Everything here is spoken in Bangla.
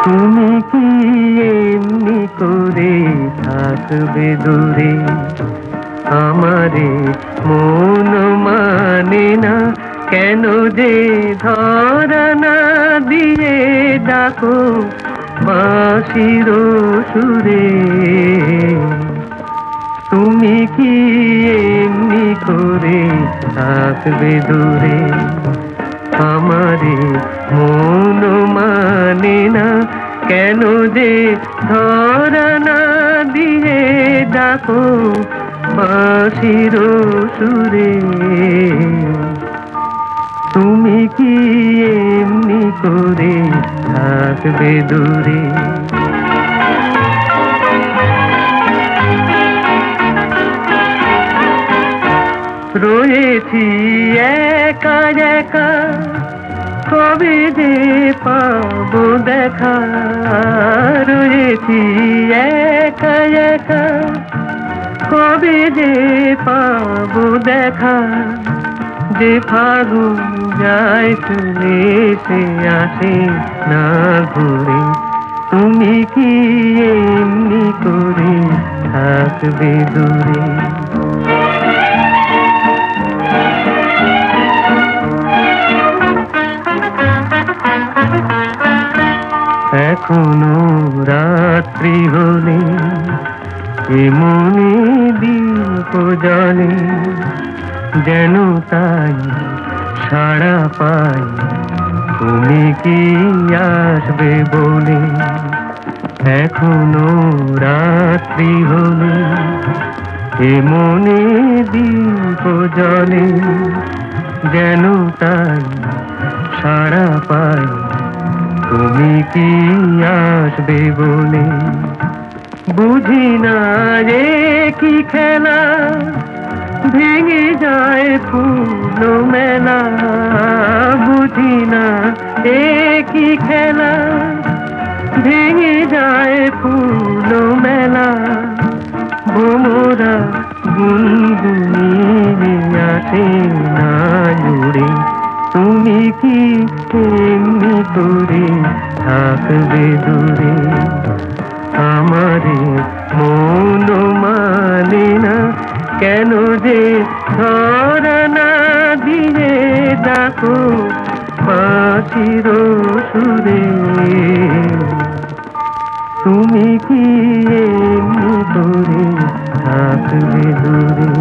তুমি কি এমনি করে থাকবে দূরে? আমারে মন মানে না, কেন যে ধরা না দিয়ে ডাকো বাঁশির সুরে। তুমি কি এমনি করে থাকবে দূরে? আমারে মন মানে না, কেন যে ধরা না দিয়ে ডাকো বাঁশির সুরে। তুমি কি এমনি করে থাকবে দূরে? রয়েছি একা একা, কবে যে পাবো দেখা। রয়েছি একা একা, কবে যে পাবো দেখা। যে ফাগুন যায় চলে সে আসে না ঘুরে। তুমি কি এমনি করে থাকবে দূরে? এখনো রাত্রি হলে এমনি দীপ জ্বলে, যেন তাই সাড়া পাই তুমি কি আসবে বলে। এখনো রাত্রি হলে এমনি দীপ জ্বলে, যেন তাই সাড়া পাই তুমি কি আসবে বলে। বুঝি না যে কি খেলা, ভেঙে যায় ফুল মেলা। বুঝি না এ কি খেলা, ভেঙে যায় ফুল মেলা। ভোমরা গুনগুনিয়ে আসে না জুড়ে। তুমি কি এমনি করে থাকবে দূরে? আমারে মন মানে না, কেন যে ধরা না দিয়ে ডাকো বাঁশির সুরে। তুমি কি এমনি করে থাকবে দূরে?